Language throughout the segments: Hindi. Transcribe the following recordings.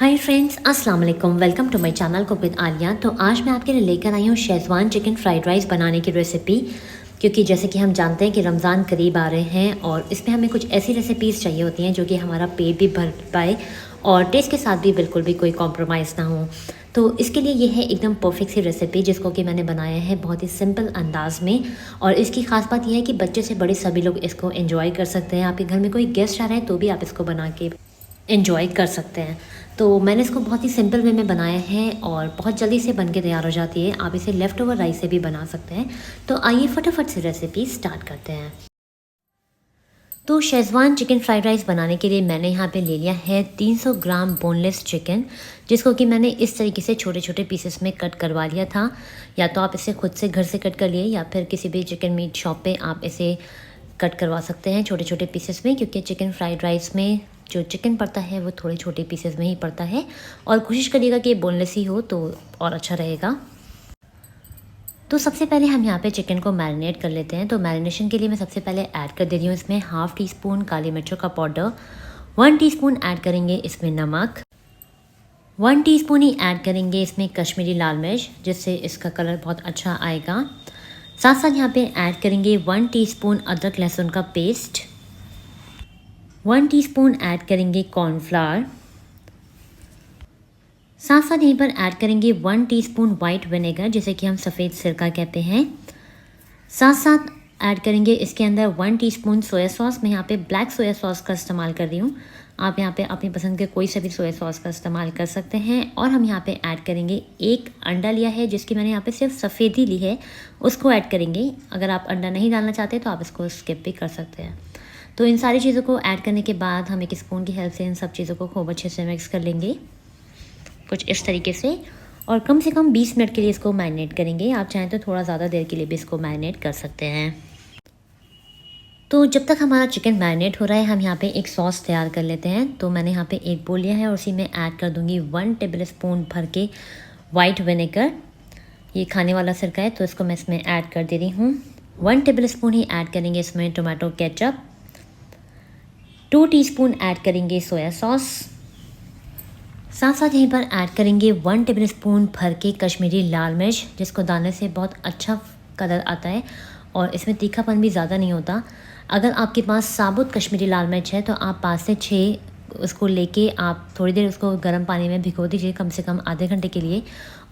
हाय फ्रेंड्स, अस्सलाम वालेकुम। Welcome to my channel cook with Aliya. तो आज मैं आपके लिए लेकर आई हूँ शेज़वान चिकन फ्राइड राइस बनाने की रेसिपी। क्योंकि जैसे कि हम जानते हैं कि रमज़ान करीब आ रहे हैं और इसमें हमें कुछ ऐसी रेसिपीज़ चाहिए होती हैं जो कि हमारा पेट भी भर पाए और टेस्ट के साथ भी बिल्कुल भी कोई कॉम्प्रोमाइज़ ना हो। तो इसके लिए ये है एकदम परफेक्ट सी रेसिपी जिसको कि मैंने बनाया है बहुत ही सिंपल अंदाज में। और इसकी ख़ास बात यह है कि बच्चे से बड़े सभी लोग इसको एंजॉय कर सकते हैं। आपके घर में कोई गेस्ट आ रहे हैं तो भी आप इसको बना के एंजॉय कर सकते हैं। तो मैंने इसको बहुत ही सिंपल वे में बनाया है और बहुत जल्दी से बन के तैयार हो जाती है। आप इसे लेफ़्ट ओवर राइस से भी बना सकते हैं। तो आइए फटाफट से रेसिपी स्टार्ट करते हैं। तो शेज़वान चिकन फ्राइड राइस बनाने के लिए मैंने यहाँ पे ले लिया है 300 ग्राम बोनलेस चिकन, जिसको कि मैंने इस तरीके से छोटे छोटे पीसेस में कट करवा लिया था। या तो आप इसे खुद से घर से कट कर लिए या फिर किसी भी चिकन मीट शॉप पे आप इसे कट करवा सकते हैं छोटे छोटे पीसेस में, क्योंकि चिकन फ्राइड राइस में जो चिकन पड़ता है वो थोड़े छोटे पीसेस में ही पड़ता है। और कोशिश करिएगा कि बोनलेस ही हो तो और अच्छा रहेगा। तो सबसे पहले हम यहाँ पे चिकन को मैरिनेट कर लेते हैं। तो मैरिनेशन के लिए मैं सबसे पहले ऐड कर दे रही हूँ इसमें हाफ़ टी स्पून काली मिर्चों का पाउडर, 1 टीस्पून ऐड करेंगे इसमें नमक, 1 टीस्पून ही ऐड करेंगे इसमें कश्मीरी लाल मिर्च, जिससे इसका कलर बहुत अच्छा आएगा। साथ साथ यहाँ पे ऐड करेंगे 1 टीस्पून अदरक लहसुन का पेस्ट, 1 टीस्पून ऐड करेंगे कॉर्नफ्लावर। साथ साथ यहीं पर ऐड करेंगे 1 टीस्पून वाइट विनेगर, जिसे कि हम सफ़ेद सिरका कहते हैं। साथ साथ ऐड करेंगे इसके अंदर 1 टीस्पून सोया सॉस। मैं यहाँ पे ब्लैक सोया सॉस का इस्तेमाल कर रही हूँ। आप यहाँ पे अपनी पसंद के कोई सा भी सोया सॉस का इस्तेमाल कर सकते हैं। और हम यहाँ पे ऐड करेंगे एक अंडा लिया है, जिसकी मैंने यहाँ पे सिर्फ सफ़ेद ही ली है, उसको ऐड करेंगे। अगर आप अंडा नहीं डालना चाहते तो आप इसको स्किप भी कर सकते हैं। तो इन सारी चीज़ों को ऐड करने के बाद हम एक स्पून की हेल्प से इन सब चीज़ों को खूब अच्छे से मिक्स कर लेंगे, कुछ इस तरीके से। और कम से कम 20 मिनट के लिए इसको मैरिनेट करेंगे। आप चाहें तो थोड़ा ज़्यादा देर के लिए भी इसको मैरिनेट कर सकते हैं। तो जब तक हमारा चिकन मैरिनेट हो रहा है, हम यहाँ पे एक सॉस तैयार कर लेते हैं। तो मैंने यहाँ पे एक बोल लिया है और उसी में ऐड कर दूँगी 1 टेबल स्पून भर के वाइट विनेगर। ये खाने वाला सिरका है तो इसको मैं इसमें ऐड कर दे रही हूँ। 1 टेबल स्पून ही ऐड करेंगे इसमें टोमेटो केचप, 2 टीस्पून ऐड करेंगे सोया सॉस। साथ साथ यहीं पर ऐड करेंगे 1 टेबल स्पून भर के कश्मीरी लाल मिर्च, जिसको डालने से बहुत अच्छा कलर आता है और इसमें तीखापन भी ज़्यादा नहीं होता। अगर आपके पास साबुत कश्मीरी लाल मिर्च है तो आप 5 से 6 उसको लेके आप थोड़ी देर उसको गर्म पानी में भिगो दीजिए, कम से कम आधे घंटे के लिए।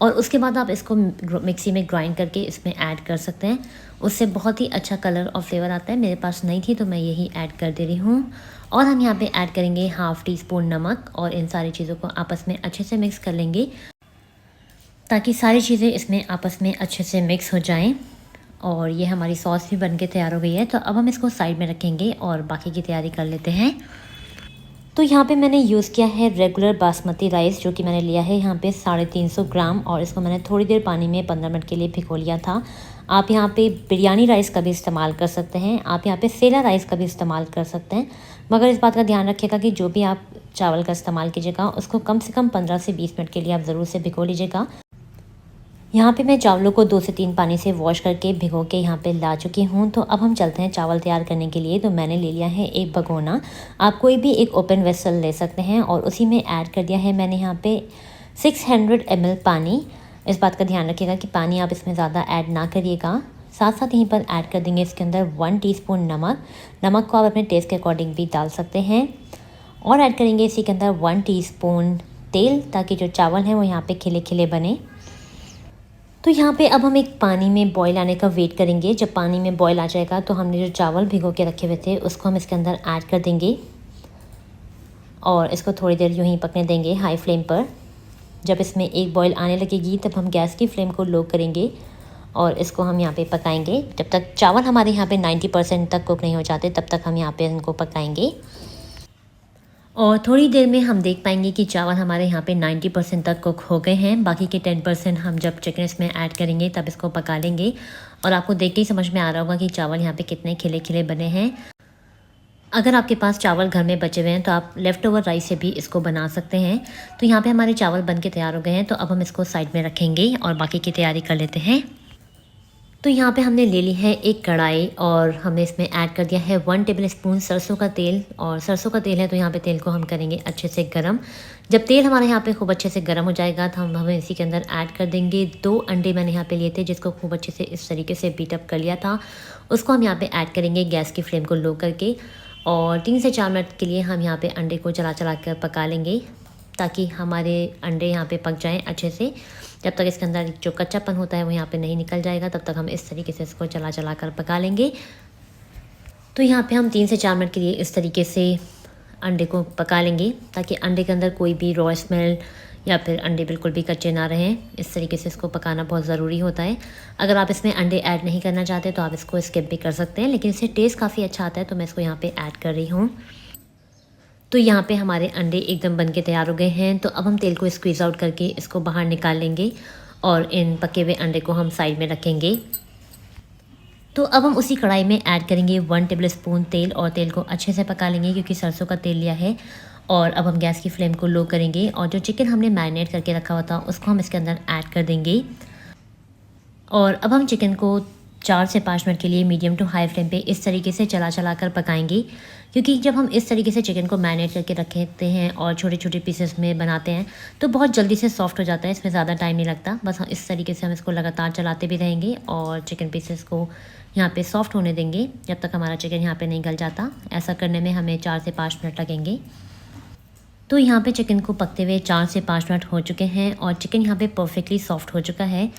और उसके बाद आप इसको मिक्सी में ग्राइंड करके इसमें ऐड कर सकते हैं। उससे बहुत ही अच्छा कलर और फ्लेवर आता है। मेरे पास नहीं थी तो मैं यही ऐड कर दे रही हूँ। और हम यहाँ पे ऐड करेंगे हाफ़ टी स्पून नमक और इन सारी चीज़ों को आपस में अच्छे से मिक्स कर लेंगे, ताकि सारी चीज़ें इसमें आपस में अच्छे से मिक्स हो जाएं। और ये हमारी सॉस भी बन के तैयार हो गई है। तो अब हम इसको साइड में रखेंगे और बाकी की तैयारी कर लेते हैं। तो यहाँ पे मैंने यूज़ किया है रेगुलर बासमती राइस, जो कि मैंने लिया है यहाँ पे 350 ग्राम। और इसको मैंने थोड़ी देर पानी में 15 मिनट के लिए भिगो लिया था। आप यहाँ पे बिरयानी राइस का भी इस्तेमाल कर सकते हैं, आप यहाँ पे सेला राइस का भी इस्तेमाल कर सकते हैं। मगर इस बात का ध्यान रखिएगा कि जो भी आप चावल का इस्तेमाल कीजिएगा उसको कम से कम 15 से 20 मिनट के लिए आप ज़रूर से भिगो लीजिएगा। यहाँ पे मैं चावलों को 2 से 3 पानी से वॉश करके भिगो के यहाँ पे ला चुकी हूँ। तो अब हम चलते हैं चावल तैयार करने के लिए। तो मैंने ले लिया है एक भगोना। आप कोई भी एक ओपन वेसल ले सकते हैं और उसी में ऐड कर दिया है मैंने यहाँ पे 600 ml पानी। इस बात का ध्यान रखिएगा कि पानी आप इसमें ज़्यादा ऐड ना करिएगा। साथ साथ यहीं पर ऐड कर देंगे इसके अंदर 1 टीस्पून नमक। नमक को आप अपने टेस्ट के अकॉर्डिंग भी डाल सकते हैं। और ऐड करेंगे इसी के अंदर 1 टीस्पून तेल, ताकि जो चावल हैं वो यहाँ पे खिले खिले बने। तो यहाँ पे अब हम एक पानी में बॉईल आने का वेट करेंगे। जब पानी में बॉईल आ जाएगा तो हमने जो चावल भिगो के रखे हुए थे उसको हम इसके अंदर ऐड कर देंगे और इसको थोड़ी देर यूँ ही पकने देंगे हाई फ्लेम पर। जब इसमें एक बॉईल आने लगेगी तब हम गैस की फ्लेम को लो करेंगे और इसको हम यहाँ पे पकाएंगे। जब तक चावल हमारे यहाँ पे 90% तक कुक नहीं हो जाते तब तक हम यहाँ पे इनको पकाएंगे। और थोड़ी देर में हम देख पाएंगे कि चावल हमारे यहाँ पे 90% तक कुक हो गए हैं। बाकी के 10% हम जब चिकन इसमें ऐड करेंगे तब इसको पका लेंगे। और आपको देख के ही समझ में आ रहा होगा कि चावल यहाँ पे कितने खिले खिले बने हैं। अगर आपके पास चावल घर में बचे हुए हैं तो आप लेफ़्ट ओवर राइस से भी इसको बना सकते हैं। तो यहाँ पे हमारे चावल बन के तैयार हो गए हैं। तो अब हम इसको साइड में रखेंगे और बाकी की तैयारी कर लेते हैं। तो यहाँ पे हमने ले ली है एक कढ़ाई और हमने इसमें ऐड कर दिया है 1 टेबलस्पून सरसों का तेल। और सरसों का तेल है तो यहाँ पे तेल को हम करेंगे अच्छे से गरम। जब तेल हमारे यहाँ पे खूब अच्छे से गरम हो जाएगा तो हम इसी के अंदर ऐड कर देंगे 2 अंडे मैंने यहाँ पे लिए थे, जिसको खूब अच्छे से इस तरीके से बीट अप कर लिया था। उसको हम यहाँ पे ऐड करेंगे गैस की फ्लेम को लो करके, और 3 से 4 मिनट के लिए हम यहाँ पे अंडे को चला चला कर पका लेंगे, ताकि हमारे अंडे यहाँ पे पक जाएं अच्छे से। जब तक इसके अंदर जो कच्चापन होता है वो यहाँ पे नहीं निकल जाएगा, तब तक हम इस तरीके से इसको चला चला कर पका लेंगे। तो यहाँ पे हम 3 से 4 मिनट के लिए इस तरीके से अंडे को पका लेंगे, ताकि अंडे के अंदर कोई भी रॉ स्मेल या फिर अंडे बिल्कुल भी कच्चे ना रहें। इस तरीके से इसको पकाना बहुत ज़रूरी होता है। अगर आप इसमें अंडे ऐड नहीं करना चाहते तो आप इसको स्किप भी कर सकते हैं, लेकिन इससे टेस्ट काफ़ी अच्छा आता है, तो मैं इसको यहाँ पे ऐड कर रही हूँ। तो यहाँ पे हमारे अंडे एकदम बन के तैयार हो गए हैं। तो अब हम तेल को स्क्वीज़ आउट करके इसको बाहर निकाल लेंगे और इन पके हुए अंडे को हम साइड में रखेंगे। तो अब हम उसी कढ़ाई में ऐड करेंगे 1 टेबलस्पून तेल, और तेल को अच्छे से पका लेंगे क्योंकि सरसों का तेल लिया है। और अब हम गैस की फ्लेम को लो करेंगे और जो चिकन हमने मैरिनेट करके रखा हुआ था उसको हम इसके अंदर ऐड कर देंगे। और अब हम चिकन को 4 से 5 मिनट के लिए मीडियम टू हाई फ्लेम पे इस तरीके से चला चला कर पकाएंगे, क्योंकि जब हम इस तरीके से चिकन को मैरिनेट करके रखते हैं और छोटे छोटे पीसेस में बनाते हैं तो बहुत जल्दी से सॉफ्ट हो जाता है, इसमें ज़्यादा टाइम नहीं लगता। बस इस तरीके से हम इसको लगातार चलाते भी रहेंगे और चिकन पीसेस को यहाँ पे सॉफ्ट होने देंगे जब तक हमारा चिकन यहाँ पे नहीं गल जाता। ऐसा करने में हमें 4 से 5 मिनट लगेंगे। तो यहाँ पे चिकन को पकते हुए 4 से 5 मिनट हो चुके हैं और चिकन यहाँ पे परफेक्टली सॉफ्ट हो चुका है।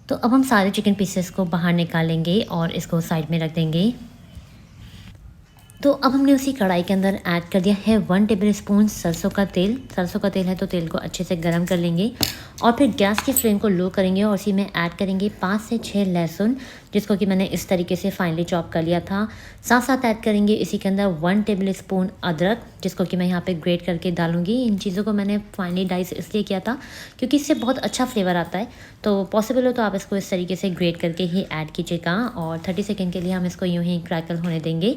तो अब हम सारे चिकन पीसेस को बाहर निकालेंगे और इसको साइड में रख देंगे। तो अब हमने उसी कढ़ाई के अंदर ऐड कर दिया है 1 टेबलस्पून सरसों का तेल। सरसों का तेल है तो तेल को अच्छे से गर्म कर लेंगे और फिर गैस की फ्लेम को लो करेंगे और उसी में ऐड करेंगे 5 से 6 लहसुन, जिसको कि मैंने इस तरीके से फाइनली चॉप कर लिया था। साथ साथ ऐड करेंगे इसी के अंदर 1 टेबलस्पून अदरक, जिसको कि मैं यहाँ पे ग्रेट करके डालूंगी। इन चीज़ों को मैंने फाइनली डाइस इसलिए किया था क्योंकि इससे बहुत अच्छा फ्लेवर आता है। तो पॉसिबल हो तो आप इसको इस तरीके से ग्रेट करके ही ऐड कीजिएगा और 30 सेकेंड के लिए हम इसको यूँ ही क्रैकल होने देंगे।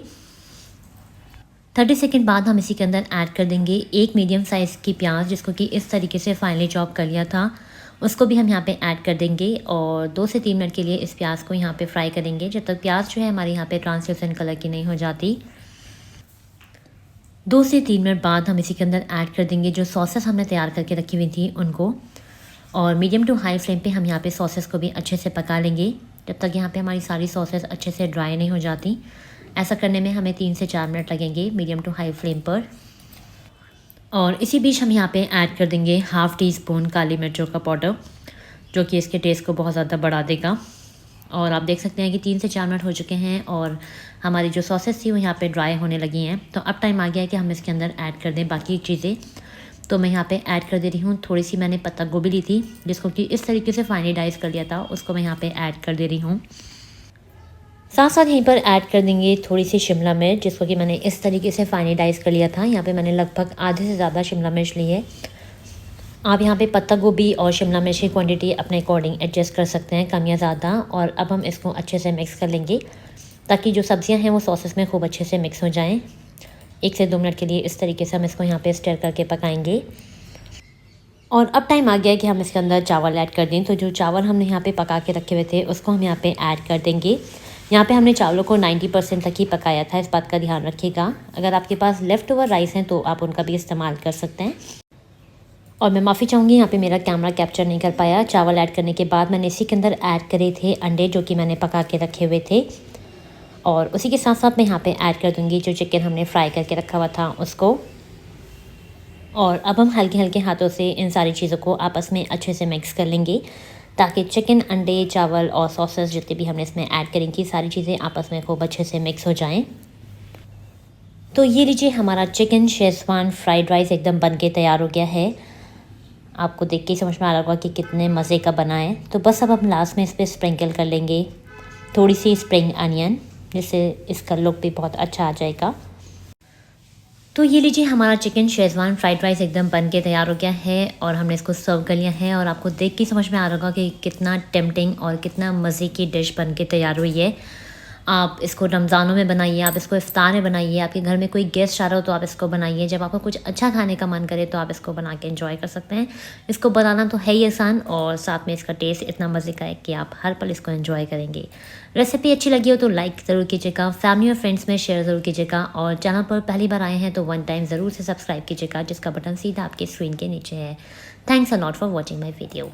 30 सेकंड बाद हम इसी के अंदर ऐड कर देंगे एक मीडियम साइज़ की प्याज, जिसको कि इस तरीके से फाइनली चॉप कर लिया था। उसको भी हम यहाँ पे ऐड कर देंगे और 2 से 3 मिनट के लिए इस प्याज को यहाँ पे फ्राई करेंगे, जब तक प्याज जो है हमारे यहाँ पे ट्रांसल्यूसेंट कलर की नहीं हो जाती। 2 से 3 मिनट बाद हम इसी के अंदर ऐड कर देंगे जो सॉसेस हमने तैयार करके रखी हुई थी उनको, और मीडियम टू हाई फ्लेम पे हम यहाँ पे सॉसेस को भी अच्छे से पका लेंगे जब तक यहाँ पे हमारी सारी सॉसेस अच्छे से ड्राई नहीं हो जाती। ऐसा करने में हमें 3 से 4 मिनट लगेंगे मीडियम टू हाई फ्लेम पर। और इसी बीच हम यहाँ पे ऐड कर देंगे ½ टीस्पून काली मिर्चों का पाउडर, जो कि इसके टेस्ट को बहुत ज़्यादा बढ़ा देगा। और आप देख सकते हैं कि 3 से 4 मिनट हो चुके हैं और हमारी जो सॉसेस थी वो यहाँ पे ड्राई होने लगी हैं। तो अब टाइम आ गया है कि हम इसके अंदर ऐड कर दें बाकी चीज़ें। तो मैं यहाँ पे ऐड कर दे रही हूँ थोड़ी सी, मैंने पत्ता गोभी ली थी जिसको कि इस तरीके से फाइनली डाइस कर लिया था, उसको मैं यहाँ पे ऐड कर दे रही हूँ। साथ साथ यहीं पर ऐड कर देंगे थोड़ी सी शिमला मिर्च, जिसको कि मैंने इस तरीके से फाइनली डाइस कर लिया था। यहाँ पे मैंने लगभग आधे से ज़्यादा शिमला मिर्च ली है। आप यहाँ पे पत्ता गोभी और शिमला मिर्च की क्वांटिटी अपने अकॉर्डिंग एडजस्ट कर सकते हैं, कम या ज़्यादा। और अब हम इसको अच्छे से मिक्स कर लेंगे ताकि जो सब्जियाँ हैं वो सॉसेस में खूब अच्छे से मिक्स हो जाएँ। 1 से 2 मिनट के लिए इस तरीके से हम इसको यहाँ पे स्टर करके पकाएंगे। और अब टाइम आ गया है कि हम इसके अंदर चावल ऐड कर दें। तो जो चावल हमने यहाँ पे पका के रखे हुए थे उसको हम यहाँ पे ऐड कर देंगे। यहाँ पे हमने चावलों को 90% तक ही पकाया था, इस बात का ध्यान रखिएगा। अगर आपके पास लेफ़्ट ओवर राइस हैं तो आप उनका भी इस्तेमाल कर सकते हैं। और मैं माफ़ी चाहूँगी, यहाँ पे मेरा कैमरा कैप्चर नहीं कर पाया। चावल ऐड करने के बाद मैंने इसी के अंदर ऐड करे थे अंडे, जो कि मैंने पका के रखे हुए थे। और उसी के साथ साथ मैं यहाँ पे ऐड कर दूँगी जो चिकन हमने फ्राई करके रखा हुआ था उसको। और अब हम हल्के हल्के हाथों से इन सारी चीज़ों को आपस में अच्छे से मिक्स कर लेंगे ताकि चिकन, अंडे, चावल और सॉसेस जितने भी हमने इसमें ऐड करेंगी सारी चीज़ें आपस में खूब अच्छे से मिक्स हो जाएं। तो ये लीजिए, हमारा चिकन शेज़वान फ्राइड राइस एकदम बन के तैयार हो गया है। आपको देख के समझ में आ रहा होगा कि कितने मज़े का बना है। तो बस अब हम लास्ट में इस पर स्प्रिंकल कर लेंगे थोड़ी सी स्प्रिंग अनियन, जिससे इसका लुक भी बहुत अच्छा आ जाएगा। तो ये लीजिए, हमारा चिकन शेज़वान फ्राइड राइस एकदम बन के तैयार हो गया है और हमने इसको सर्व कर लिया है। और आपको देख के समझ में आ रहा होगा कि कितना टेम्पटिंग और कितना मज़े की डिश बन के तैयार हुई है। आप इसको रमज़ानों में बनाइए, आप इसको इफ्तार में बनाइए, आपके घर में कोई गेस्ट आ रहा हो तो आप इसको बनाइए। जब आपको कुछ अच्छा खाने का मन करे तो आप इसको बना के एंजॉय कर सकते हैं। इसको बनाना तो है ही आसान और साथ में इसका टेस्ट इतना मज़े का है कि आप हर पल इसको एंजॉय करेंगे। रेसिपी अच्छी लगी हो तो लाइक ज़रूर कीजिएगा, फैमिली और फ्रेंड्स में शेयर ज़रूर कीजिएगा और चैनल पर पहली बार आए हैं तो वन टाइम ज़रूर से सब्सक्राइब कीजिएगा, जिसका बटन सीधा आपके स्क्रीन के नीचे है। Thanks a lot for watching my video.